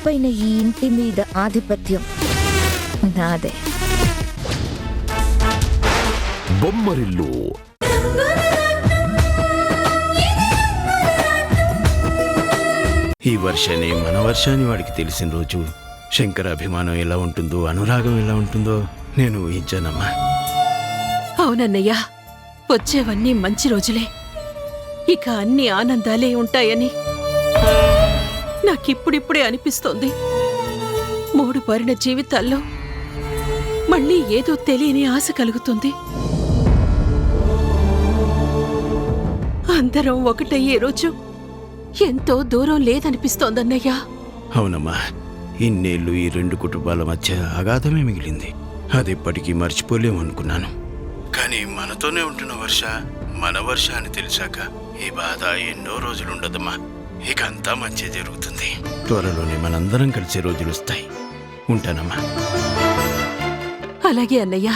పైన ఈ ఇంటి మీద ఆధిపత్యం నాదే. బొమ్మరిల్లు ఈ వర్షాన్ని మన వర్షాన్ని వాడికి తెలిసిన రోజు శంకర అభిమానం ఎలా ఉంటుందో, అనురాగం ఎలా ఉంటుందో నేను ఊహించానమ్మా. అవునన్నయ్యా, వచ్చేవన్నీ మంచి రోజులే. ఇక అన్ని ఆనందాలే ఉంటాయని నాకిప్పుడిప్పుడే అనిపిస్తోంది. 3 పరిణ జీవితాల్లో మళ్ళీ ఏదో తెలియని ఆశ కలుగుతుంది. అందరం ఒకటయ్యే రోజు ఎంతో దూరం లేదనిపిస్తోందన్నయ్యా. అవునమ్మా, ఇన్నేళ్ళు ఈ 2 కుటుంబాల మధ్య అగాధమే మిగిలింది. అది ఎప్పటికీ మర్చిపోలేమనుకున్నాను. కానీ మనతోనే ఉంటున్న వర్ష మన వర్ష అని తెలిసాక ఈ బాధ ఎన్నో రోజులుండదమ్మా. ఇక అంతా మంచి జరుగుతుంది. త్వరలోనే మనందరం కలిసే రోజులు వస్తాయి. ఉంటానమ్మా. అలాగే అన్నయ్యా.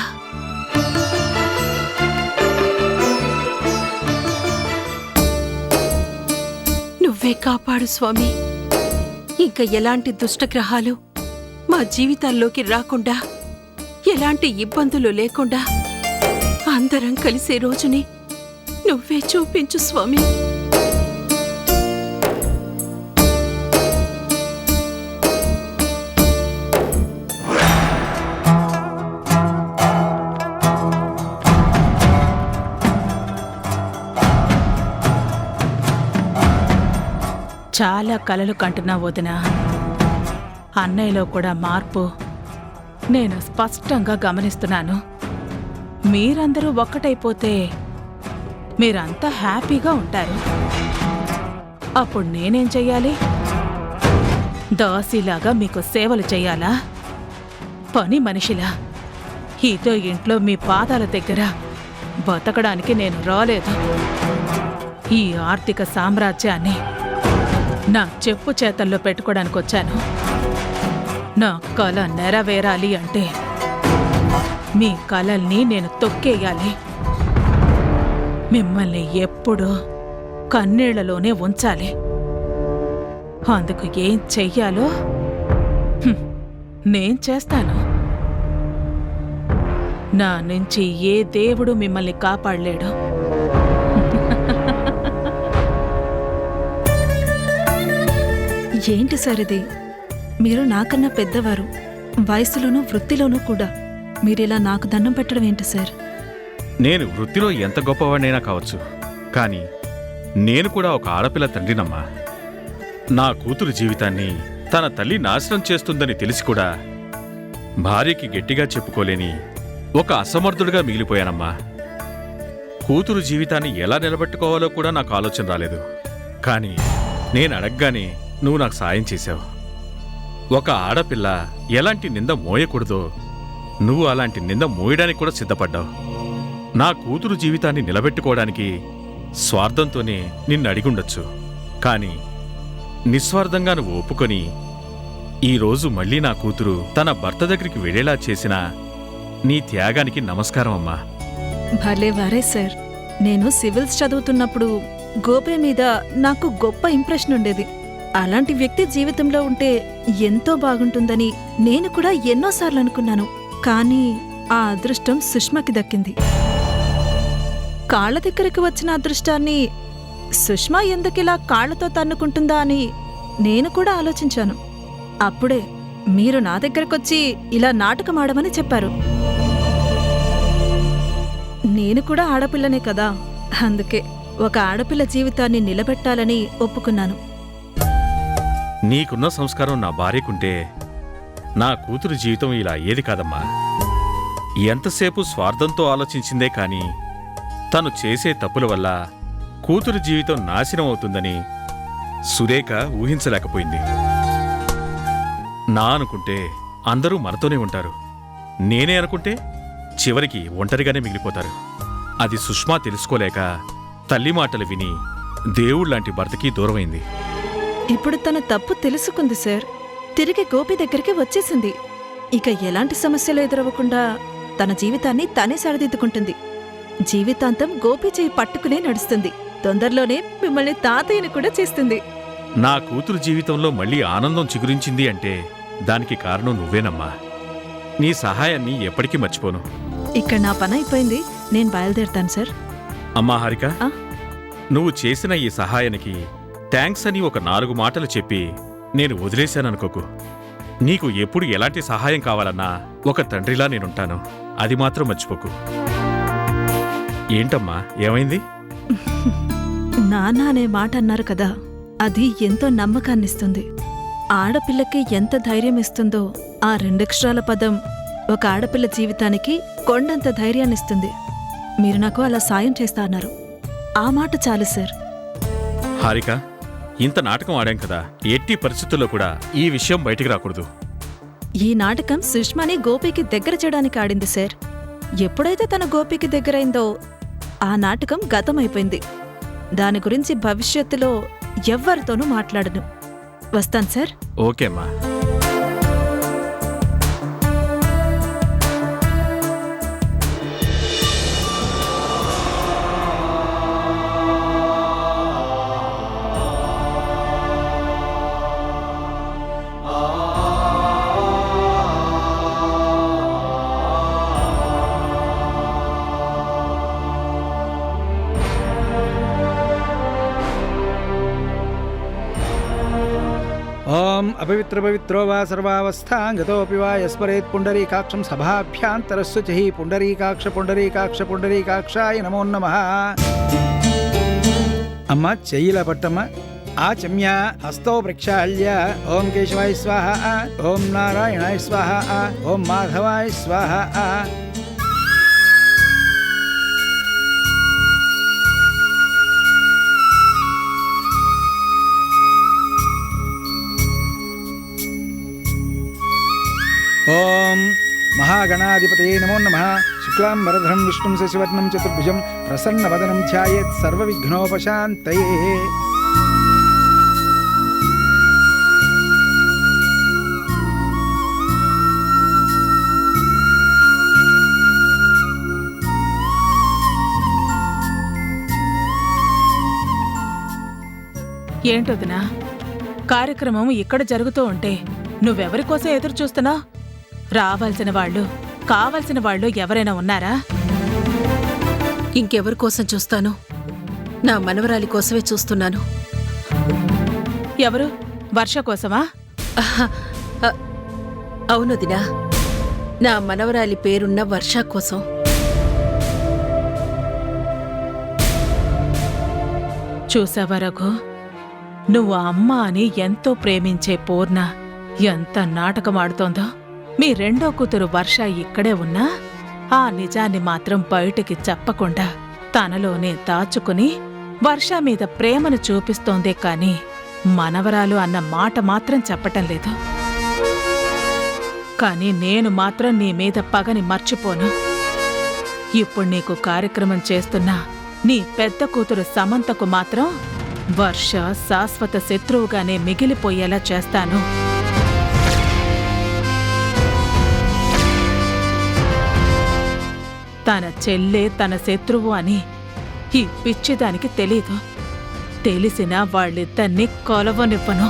నువ్వే కాపాడు స్వామి. ఇంకా ఎలాంటి దుష్టగ్రహాలు మా జీవితాల్లోకి రాకుండా, ఎలాంటి ఇబ్బందులు లేకుండా అందరం కలిసే రోజుని నువ్వే చూపించు స్వామి. చాలా కలలు కంటున్నా వదినా. అన్నయ్యలో కూడా మార్పు నేను స్పష్టంగా గమనిస్తున్నాను. మీరందరూ ఒక్కటైపోతే మీరంతా హ్యాపీగా ఉంటారు. అప్పుడు నేనేం చెయ్యాలి? దాసిలాగా మీకు సేవలు చెయ్యాలా? పని మనిషిలా ఇదో ఇంట్లో మీ పాదాల దగ్గర బతకడానికి నేను రాలేదు. ఈ ఆర్థిక సామ్రాజ్యాన్ని నా చెప్పు చేతల్లో పెట్టుకోవడానికి వచ్చాను. నా కళ నెరవేరాలి అంటే మీ కలల్ని నేను తొక్కేయాలి. మిమ్మల్ని ఎప్పుడూ కన్నీళ్లలోనే ఉంచాలి. అందుకు ఏం చెయ్యాలో నేను చేస్తాను. నా నుంచి ఏ దేవుడు మిమ్మల్ని కాపాడలేడు. ఏంటి సార్ ఇది? మీరు నాకన్నా పెద్దవారు, వయసులోనూ వృత్తిలోనూ కూడా. మీరిలా నాకు దండం పెట్టడం ఏంటి సార్? నేను వృత్తిలో ఎంత గొప్పవాడినైనా కావచ్చు, కానీ నేను కూడా ఒక ఆడపిల్ల తండ్రినమ్మా. నా కూతురు జీవితాన్ని తన తల్లి నాశనం చేస్తుందని తెలిసి కూడా భార్యకి గట్టిగా చెప్పుకోలేని ఒక అసమర్థుడిగా మిగిలిపోయానమ్మా. కూతురు జీవితాన్ని ఎలా నిలబెట్టుకోవాలో కూడా నాకు ఆలోచన రాలేదు. కానీ నేను అడగగానే నువ్వు నాకు సాయం చేశావు. ఒక ఆడపిల్ల ఎలాంటి నింద మోయకూడదో నువ్వు అలాంటి నింద మోయడానికి కూడా సిద్ధపడ్డావు. నా కూతురు జీవితాన్ని నిలబెట్టుకోవడానికి స్వార్థంతోనే నిన్ను అడిగుండొచ్చు, కానీ నిస్వార్థంగా నువ్వు ఒప్పుకొని ఈరోజు మళ్ళీ నా కూతురు తన భర్త దగ్గరికి వెళ్ళేలా చేసిన నీ త్యాగానికి నమస్కారం అమ్మా. భలే వారే సార్. నేను సివిల్స్ చదువుతున్నప్పుడు గోపే మీద నాకు గొప్ప ఇంప్రెషన్ ఉండేది. అలాంటి వ్యక్తి జీవితంలో ఉంటే ఎంతో బాగుంటుందని నేను కూడా ఎన్నోసార్లు అనుకున్నాను. కానీ ఆ అదృష్టం సుష్మాకి దక్కింది. కాళ్ల దగ్గరకు వచ్చిన అదృష్టాన్ని సుష్మా ఎందుకిలా కాళ్లతో తన్నుకుంటుందా అని నేను కూడా ఆలోచించాను. అప్పుడే మీరు నా దగ్గరకొచ్చి ఇలా నాటకం ఆడమని చెప్పారు. నేను కూడా ఆడపిల్లనే కదా, అందుకే ఒక ఆడపిల్ల జీవితాన్ని నిలబెట్టాలని ఒప్పుకున్నాను. నీకున్న సంస్కారం నా భార్యకుంటే నా కూతురు జీవితం ఇలా అయ్యేది కాదమ్మా. ఎంతసేపు స్వార్థంతో ఆలోచించిందే కాని తను చేసే తప్పుల వల్ల కూతురు జీవితం నాశనం అవుతుందని సురేఖ ఊహించలేకపోయింది. నా అనుకుంటే అందరూ మనతోనే ఉంటారు, నేనే అనుకుంటే చివరికి ఒంటరిగానే మిగిలిపోతారు. అది సుష్మా తెలుసుకోలేక తల్లి మాటలు విని దేవుళ్లాంటి భర్తకి దూరమైంది. ఇప్పుడు తన తప్పు తెలుసుకుంది సార్. తిరిగి గోపి దగ్గరికి వచ్చేసింది. ఇక ఎలాంటి సమస్యలు ఎదురవ్వకుండా తన జీవితాన్ని తనే సరిదిద్దుకుంటుంది. జీవితాంతం గోపి చేయి పట్టుకునే నడుస్తుంది. తొందరలోనే మిమ్మల్ని తాతయ్యని కూడా చేస్తుంది. నా కూతురు జీవితంలో మళ్ళీ ఆనందం చిగురించింది అంటే దానికి కారణం నువ్వేనమ్మా. నీ సహాయాన్ని ఎప్పటికీ మర్చిపోను. ఇక్కడ నా పని అయిపోయింది, నేను బయలుదేరుతాను సార్. అమ్మా హారిక, ఆ? నువ్వు చేసిన ఈ సహాయానికి థ్యాంక్స్ అని ఒక 4 మాటలు చెప్పి నేను వదిలేశాననుకోకు. నీకు ఎప్పుడు ఎలాంటి సహాయం కావాలన్నా ఒక తండ్రిలా నేనుంటాను. అది మాత్రం మర్చిపోకు. ఏంటమ్మా, ఏమైంది? నాన్న అనే మాట అన్నారు కదా, అది ఎంతో నమ్మకాన్నిస్తుంది. ఆడపిల్లకి ఎంత ధైర్యం ఇస్తుందో ఆ 2 అక్షరాల పదం ఒక ఆడపిల్ల జీవితానికి కొండంత ధైర్యాన్నిస్తుంది. మీరు నాకు అలా సాయం చేస్తా అన్నారు, ఆ మాట చాలు సార్. హారిక, ఇంత నాటకం ఆడాం కదా, ఎట్టి పరిస్థితుల్లో కూడా ఈ విషయం బయటికి రాకూడదు. ఈ నాటకం సుష్మాని గోపికి దగ్గర చేయడానికి ఆడింది సార్. ఎప్పుడైతే తన గోపికి దగ్గరైందో ఆ నాటకం గతమైపోయింది. దాని గురించి భవిష్యత్తులో ఎవ్వరితోనూ మాట్లాడను. వస్తాను సార్. ఓకే అమ్మా. ఓం అపవిత్రపవిత్రో వా సర్వావస్థాంగతోపి వా యస్మరేత్ పుండరీకాక్షం సభాభ్యాంతరస్సు చహి పుండరీకాక్ష పుండరీకాక్ష పుండరీకాక్షాయ నమో నమః. అమ్మ చెయ్యిలా పట్టమ్మ. ఆచమ్య హస్తో ప్రక్షాళ్య ఓం కేశవాయ స్వాహ, ఓం నారాయణాయ స్వాహ, ఓం మాధవాయ స్వాహ. ఓం మహాగణాధిపతయే నమో నమః. శుక్లాంబరధరం విష్ణుం శశివర్ణం చతుర్భుజం ప్రసన్నవదనం ధ్యాయేత్ సర్వవిఘ్నోపశాంతయే. ఏంటొదినా, కార్యక్రమం ఇక్కడ జరుగుతూ ఉంటే నువ్వెవరి కోసం ఎదురు చూస్తున్నా? రావాల్సిన వాళ్ళు, కావాల్సిన వాళ్ళు ఎవరైనా ఉన్నారా? ఇంకెవరి కోసం చూస్తాను? నా మనవరాలి కోసమే చూస్తున్నాను. ఎవరు? వర్ష కోసమా? అవునదినా, నా మనవరాలి పేరున్న వర్ష కోసం. చూసావా రఘు, నువ్వు అమ్మ అని ఎంతో ప్రేమించే పూర్ణ ఎంత నాటకమాడుతోందో. మీ 2వ కూతురు వర్ష ఇక్కడే ఉన్నా ఆ నిజాన్ని మాత్రం బయటికి చెప్పకుండా తనలోనే దాచుకుని వర్ష మీద ప్రేమను చూపిస్తోందే కాని మనవరాలు అన్న మాట మాత్రం చెప్పటం లేదు. కాని నేను మాత్రం నీ మీద పగని మర్చిపోను. ఇప్పుడు నీకు కార్యక్రమం చేస్తున్నా నీ పెద్ద కూతురు సమంతకు మాత్రం వర్ష శాశ్వత శత్రువుగానే మిగిలిపోయేలా చేస్తాను. తన చెల్లే తన శత్రువు అని ఈ పిచ్చిదానికి తెలీదు. తెలిసినా వాళ్ళిద్దరినీ కొలవనివ్వను.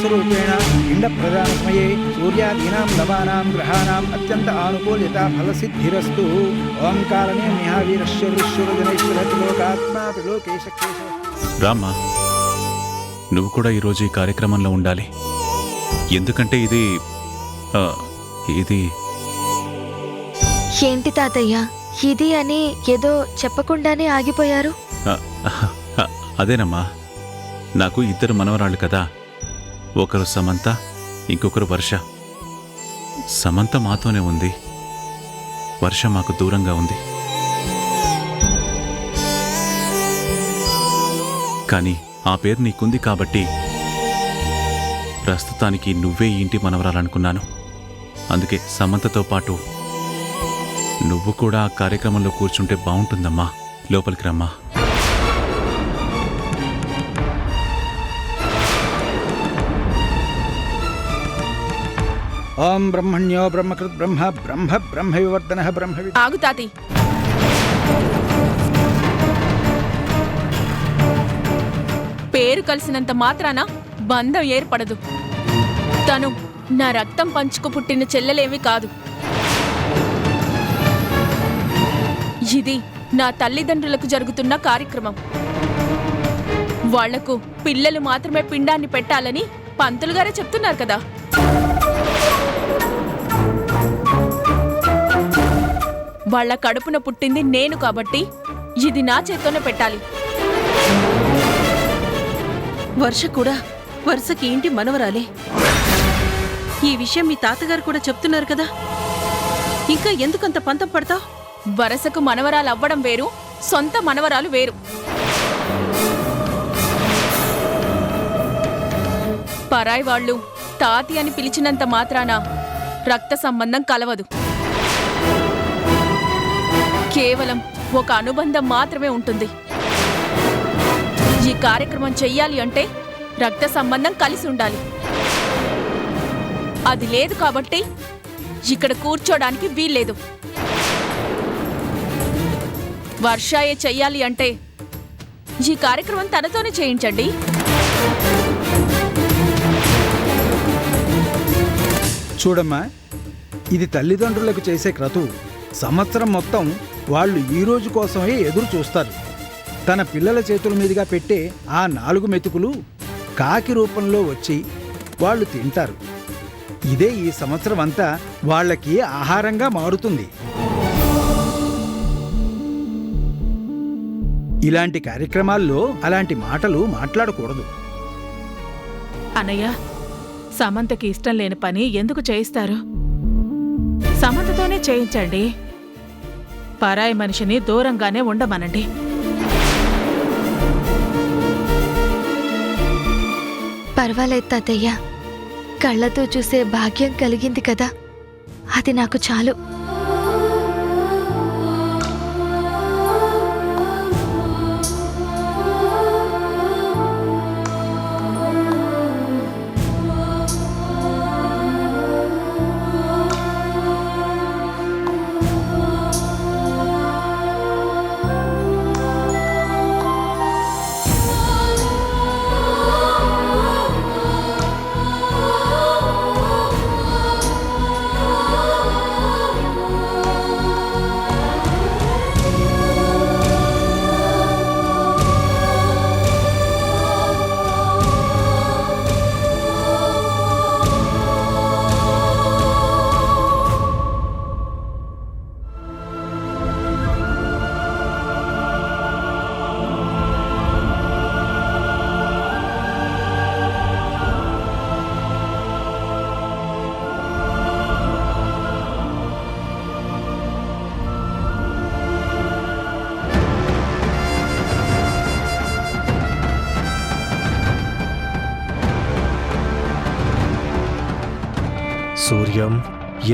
స్వరూపేణ పిండ ప్రదాన సమయే సూర్యాదీనాం నవానాం గ్రహాణాం అత్యంత ఆనుకూల్యత ఫలసిద్ధిరస్తు. ఓంకారనే మహావీరస్య వృశ్వరజనేశ్వరతి లోకాత్మా త్రిలోకేశ కేశవ. రామ్మా, నువ్వు కూడా ఈరోజు ఈ కార్యక్రమంలో ఉండాలి. ఎందుకంటే ఇది ఏంటి తాతయ్య ఇది అని ఏదో చెప్పకుండానే ఆగిపోయారు? అదేనమ్మా, నాకు 2 మనవరాళ్ళు కదా. ఒకరు సమంత, ఇంకొకరు వర్ష. సమంత మాతోనే ఉంది, వర్ష మాకు దూరంగా ఉంది. కానీ ఆ పేరు నీకుంది కాబట్టి ప్రస్తుతానికి నువ్వే ఈ ఇంటి మనవరాలనుకున్నాను. అందుకే సమంతతో పాటు నువ్వు కూడా ఆ కార్యక్రమంలో కూర్చుంటే బాగుంటుందమ్మా. లోపలికి రమ్మా. ఓం బ్రహ్మణ్యో బ్రహ్మకృత్ బ్రహ్మ బ్రహ్మ బ్రహ్మ వివర్ధన బ్రహ్మ ఆగు తాతి. పేరు కలిసినంత మాత్రాన బంధం ఏర్పడదు. తను నా రక్తం పంచుకు పుట్టిన చెల్లెలేమీ కాదు. ఇది నా తల్లిదండ్రులకు జరుగుతున్న కార్యక్రమం. వాళ్లకు పిల్లలు మాత్రమే పిండాన్ని పెట్టాలని పంతులు గారే చెప్తున్నారు కదా. వాళ్ల కడుపున పుట్టింది నేను కాబట్టి ఇది నా చేత్తోనే పెట్టాలి. వర్ష కూడా వరుసకి ఇంటి మనవరాలే. ఈ విషయం మీ తాతగారు కూడా చెప్తున్నారు కదా. ఇంకా ఎందుకంత పంతం పడతావు? వరసకు మనవరాలు అవ్వడం వేరు, సొంత మనవరాలు వేరు. పరాయి వాళ్ళు తాతి అని పిలిచినంత మాత్రాన రక్త సంబంధం కలవదు. కేవలం ఒక అనుబంధం మాత్రమే ఉంటుంది. ఈ కార్యక్రమం చెయ్యాలి అంటే రక్త సంబంధం కలిసి ఉండాలి. అది లేదు కాబట్టి ఇక్కడ కూర్చోడానికి వీల్లేదు. వర్షాయే చెయ్యాలి అంటే ఈ కార్యక్రమం తనతోనే చేయించండి. చూడమ్మా, ఇది తల్లిదండ్రులకు చేసే క్రతువు. సంవత్సరం మొత్తం వాళ్ళు ఈ రోజు కోసమే ఎదురు చూస్తారు. తన పిల్లల చేతుల మీదుగా పెట్టే ఆ 4 మెతుకులు కాకి రూపంలో వచ్చి వాళ్ళు తింటారు. ఇదే ఈ సంవత్సరం అంతా వాళ్ళకి ఆహారంగా మారుతుంది. ఇలాంటి కార్యక్రమాల్లో అలాంటి మాటలు మాట్లాడకూడదు. అన్నయ్య, సమంతకి ఇష్టం లేని పని ఎందుకు చేయిస్తారు? సమంతతోనే చేయించండి. పరాయి మనిషిని దూరంగానే ఉండమనండి. పర్వాలేదు తాతయ్య, కళ్ళతో చూసే భాగ్యం కలిగింది కదా, అది నాకు చాలు. సూర్యం,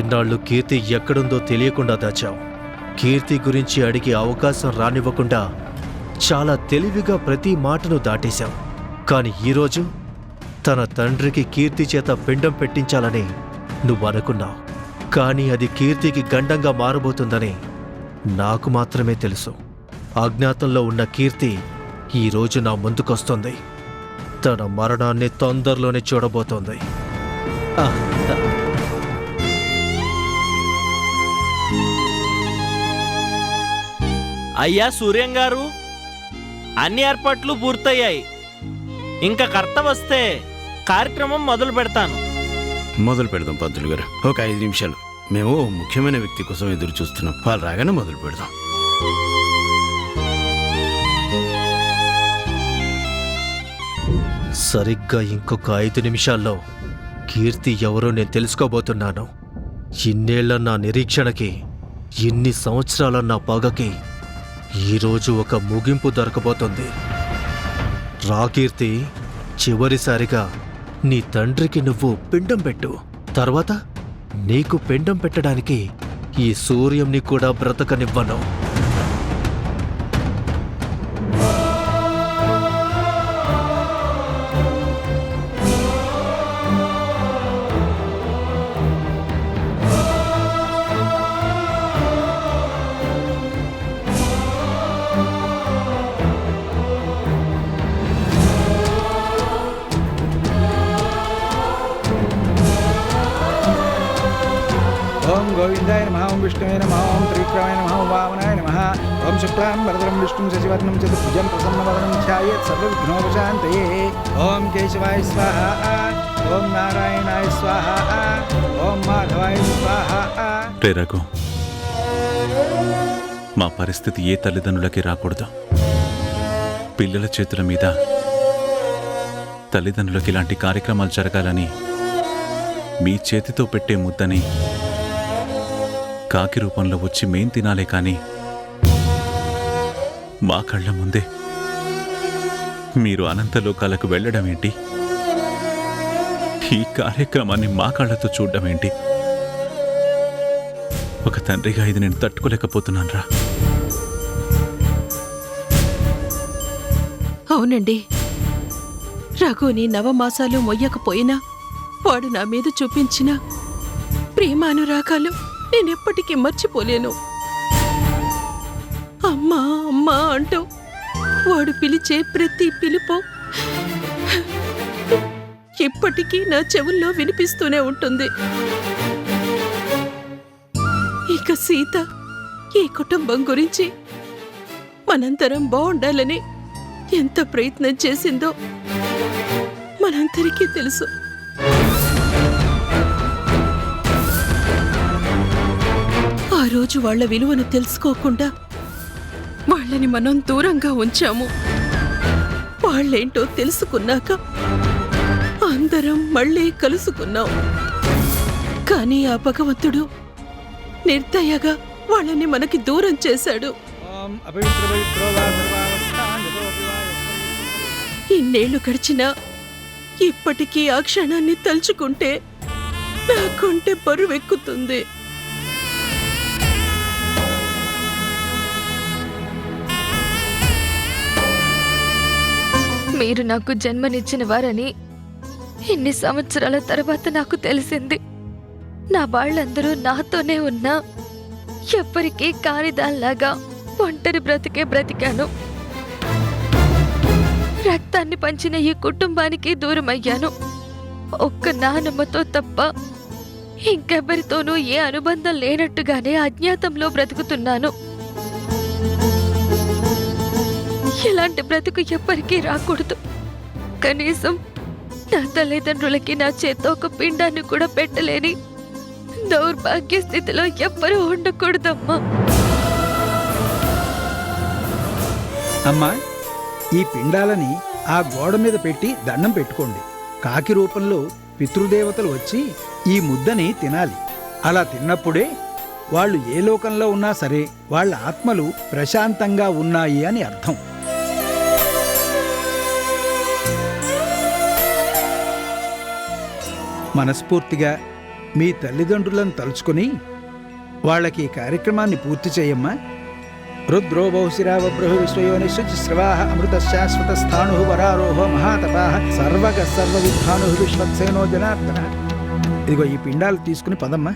ఎన్నాళ్ళు కీర్తి ఎక్కడుందో తెలియకుండా దాచావు. కీర్తి గురించి అడిగే అవకాశం రానివ్వకుండా చాలా తెలివిగా ప్రతి మాటను దాటేశావు. కాని ఈరోజు తన తండ్రికి కీర్తి చేత పిండం పెట్టించాలని నువ్వు అనుకున్నావు. కానీ అది కీర్తికి గండంగా మారబోతుందని నాకు మాత్రమే తెలుసు. అజ్ఞాతంలో ఉన్న కీర్తి ఈరోజు నా ముందుకొస్తుంది. తన మరణాన్ని తొందరలోనే చూడబోతోంది. అయ్యా సూర్యం గారు, అన్ని ఏర్పాట్లు పూర్తయ్యాయి. ఇంకా కర్త వస్తే కార్యక్రమం మొదలు పెడతాను. మొదలు పెడదాం పంతులు గారు. ఒక 5 నిమిషాలు. మేము ముఖ్యమైన వ్యక్తి కోసం ఎదురు చూస్తున్నాం. వాళ్ళు రాగానే మొదలు పెడదాం. సరిగ్గా ఇంకొక 5 నిమిషాల్లో కీర్తి ఎవరో నేను తెలుసుకోబోతున్నాను. ఇన్నేళ్ల నా నిరీక్షణకి ఇన్ని సంవత్సరాల నా పగకి ఈరోజు ఒక ముగింపు దొరకబోతోంది. రాకీర్తి, చివరిసారిగా నీ తండ్రికి నువ్వు పిండం పెట్టు. తర్వాత నీకు పిండం పెట్టడానికి ఈ సూర్యంని కూడా బ్రతకనివ్వను. ఓం గోవిందాయ నమః, ఓం విష్ణువే నమః, ఓం త్రివిక్రమాయ నమః, ఓం వామనాయ నమః. ఓం శుక్లాం వరదరం విష్ణుం శశివర్ణం చతుర్భుజం ప్రసన్నవదనం ధ్యాయేత్ సర్వవిఘ్నోపశాంతయే. ఓం కేశవాయ స్వాహా, ఓం నారాయణాయ స్వాహా, ఓం మాధవాయ స్వాహా. రే రఘు, మా పరిస్థితి ఏ తల్లిదండ్రులకి రాకూడదు. పిల్లల చేతుల మీద తల్లిదండ్రులకి ఇలాంటి కార్యక్రమాలు జరగాలని మీ చేతితో పెట్టే ముద్దని కాకి రూపంలో వచ్చి మేం తినాలే కానీ మా కళ్ళ ముందే మీరు అనంతలోకాలకు వెళ్ళడం ఏంటి? ఈ కార్యక్రమాన్ని మా కళ్ళతో చూడడం ఏంటి? ఒక తండ్రిగా ఇది నేను తట్టుకోలేకపోతున్నాను రా. అవునండి, రఘుని నవమాసాలు మొయ్యకపోయినా వాడు నా మీద చూపించిన ప్రేమానురాగాలు నేనెప్పటికీ మర్చిపోలేను. అమ్మా అమ్మా అంటూ వాడు పిలిచే ప్రతి పిలుపు ఇప్పటికీ నా చెవుల్లో వినిపిస్తూనే ఉంటుంది. ఇక సీత ఈ కుటుంబం గురించి మనందరం బాగుండాలని ఎంత ప్రయత్నం చేసిందో మనందరికీ తెలుసు. ఆ రోజు వాళ్ల విలువను తెలుసుకోకుండా వాళ్ళని మనం దూరంగా ఉంచాము. వాళ్ళేంటో తెలుసుకున్నాక అందరం మళ్ళీ కలుసుకున్నాం. కానీ ఆ భగవంతుడు నిర్దయగా వాళ్ళని మనకి దూరం చేశాడు. ఇన్నేళ్లు గడిచినా ఇప్పటికీ ఆ క్షణాన్ని తలుచుకుంటే నాకుంటే బరువెక్కుతుంది. మీరు నాకు జన్మనిచ్చిన వారని ఇన్ని సంవత్సరాల తర్వాత నాకు తెలిసింది. నా వాళ్ళందరూ నాతోనే ఉన్నా ఎవ్వరికీ కానిదాల్లాగా ఒంటరి బ్రతికే బ్రతికాను. రక్తాన్ని పంచిన ఈ కుటుంబానికి దూరమయ్యాను. ఒక్క నానమ్మతో తప్ప ఇంకెవ్వరితోనూ ఏ అనుబంధం లేనట్టుగానే అజ్ఞాతంలో బ్రతుకుతున్నాను. ఇలాంటి బ్రతుకు ఎవ్వరికీ రాకూడదు. కనీసం నా తల్లిదండ్రులకి నా చేత్తో ఒక పిండాన్ని కూడా పెట్టలేని దౌర్భాగ్య స్థితిలో ఎవ్వరూ ఉండకూడదమ్మా. అమ్మా, ఈ పిండాలని ఆ గోడ మీద పెట్టి దండం పెట్టుకోండి. కాకి రూపంలో పితృదేవతలు వచ్చి ఈ ముద్దని తినాలి. అలా తిన్నప్పుడే వాళ్ళు ఏ లోకంలో ఉన్నా సరే వాళ్ళ ఆత్మలు ప్రశాంతంగా ఉన్నాయి అని అర్థం. మనస్ఫూర్తిగా మీ తల్లిదండ్రులను తలుచుకుని వాళ్ళకి ఈ కార్యక్రమాన్ని పూర్తి చేయమ్మా. రుద్రో బహుశిరావబ్రహు విశ్వయోనిశ్వశ్రవాహ అమృత శాశ్వత స్థాణు వరారోహ మహాతపాహ సర్వగ సర్వవిద్వాను విశ్వక్సేనో జనార్దన. ఇదిగో ఈ పిండాలు తీసుకుని పదమ్మా.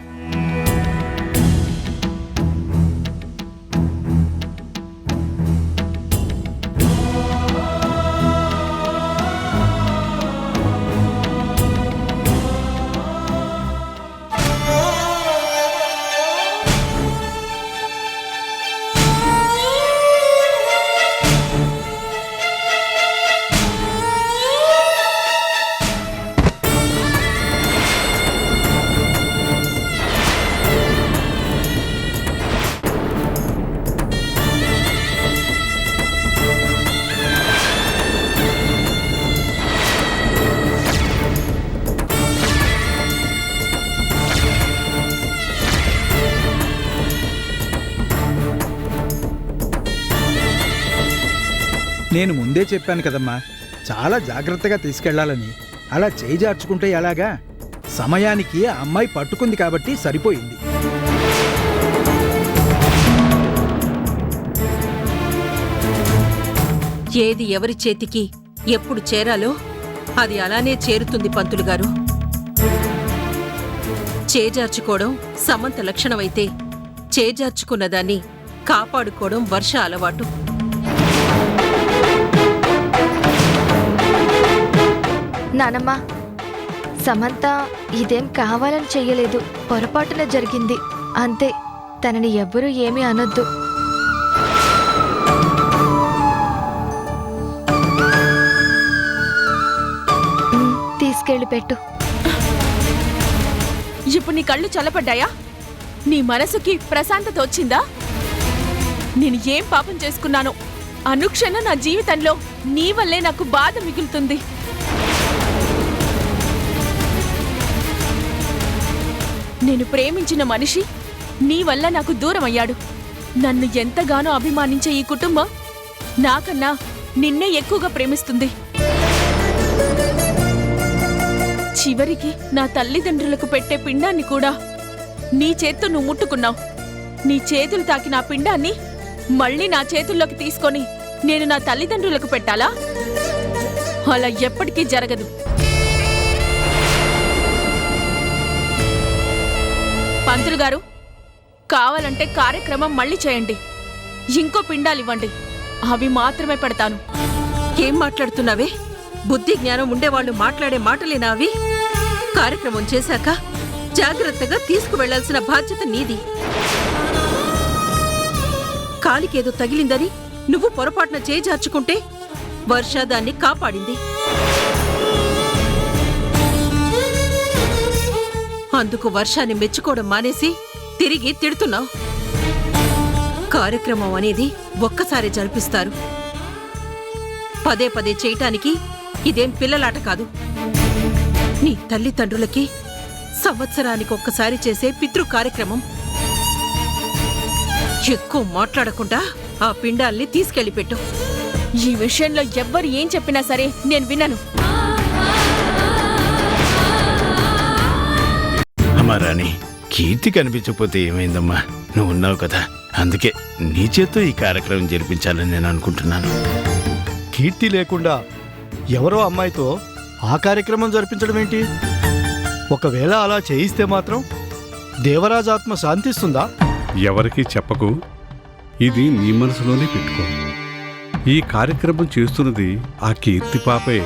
నేను ముందే చెప్పాను కదమ్మా, చాలా జాగ్రత్తగా తీసుకెళ్లాలని. అలా చేయి జార్చుకుంటే ఎలాగా? సమయానికి ఆ అమ్మాయి పట్టుకుంది కాబట్టి సరిపోయింది. ఏది ఎవరి చేతికి ఎప్పుడు చేరాలో అది అలానే చేరుతుంది పంతులు గారు. చేజార్చుకోవడం సమంత లక్షణమైతే చేజార్చుకున్న దాన్ని కాపాడుకోవడం వర్ష అలవాటు. నానమ్మ, సమంత ఇదేం కావాలని చెయ్యలేదు, పొరపాటున జరిగింది అంతే. తనని ఎవ్వరూ ఏమీ అనొద్దు. తీసుకెళ్ళి పెట్టు. ఇప్పుడు నీ కళ్ళు చల్లపడ్డాయా? నీ మనసుకి ప్రశాంతత వచ్చిందా? నేను ఏం పాపం చేసుకున్నానో అనుక్షణం నా జీవితంలో నీ వల్లే నాకు బాధ మిగులుతుంది. నేను ప్రేమించిన మనిషి నీ వల్ల నాకు దూరం అయ్యాడు. నన్ను ఎంతగానో అభిమానించే ఈ కుటుంబం నాకన్నా నిన్నే ఎక్కువగా ప్రేమిస్తుంది. చివరికి నా తల్లిదండ్రులకు పెట్టే పిండాన్ని కూడా నీ చేత్తో నువ్వు ముట్టుకున్నావు. నీ చేతులు తాకిన ఆ పిండాన్ని మళ్ళీ నా చేతుల్లోకి తీసుకొని నేను నా తల్లిదండ్రులకు పెట్టాలా? అలా ఎప్పటికీ జరగదు. పంతులు గారు, కావాలంటే కార్యక్రమం మళ్ళీ చేయండి. ఇంకో పిండాలివ్వండి, అవి మాత్రమే పెడతాను. ఏం మాట్లాడుతున్నావే? బుద్ధి జ్ఞానం ఉండేవాళ్లు మాట్లాడే మాటలేనా అవి? కార్యక్రమం చేశాక జాగ్రత్తగా తీసుకువెళ్లాల్సిన బాధ్యత నీది. కాలికేదో తగిలిందని నువ్వు పొరపాటున చేజార్చుకుంటే వర్ష దాన్ని కాపాడింది. అందుకు వర్షాన్ని మెచ్చుకోవడం మానేసి తిరిగి తిడుతున్నావు. కార్యక్రమం అనేది ఒక్కసారి జరిపిస్తారు. పదే పదే చేయటానికి ఇదేం పిల్లలాట కాదు. నీ తల్లిదండ్రులకి సంవత్సరానికి ఒక్కసారి చేసే పితృ కార్యక్రమం. ఎక్కువ మాట్లాడకుండా ఆ పిండాల్ని తీసుకెళ్లి పెట్టు. ఈ విషయంలో ఎవ్వరు ఏం చెప్పినా సరే నేను వినను. అమ్మా రాణి, కీర్తి కనిపించకపోతే ఏమైందమ్మా? నువ్వు ఉన్నావు కదా, అందుకే నీ చేత్తో ఈ కార్యక్రమం జరిపించాలని నేను అనుకుంటున్నాను. కీర్తి లేకుండా ఎవరో అమ్మాయితో ఆ కార్యక్రమం జరిపించడం ఏంటి? ఒకవేళ అలా చేయిస్తే మాత్రం దేవరాజాత్మ శాంతిస్తుందా? ఎవరికీ చెప్పకు, ఇది నీ మనసులోనే పెట్టుకో. ఈ కార్యక్రమం చేస్తున్నది ఆ కీర్తి పాపే.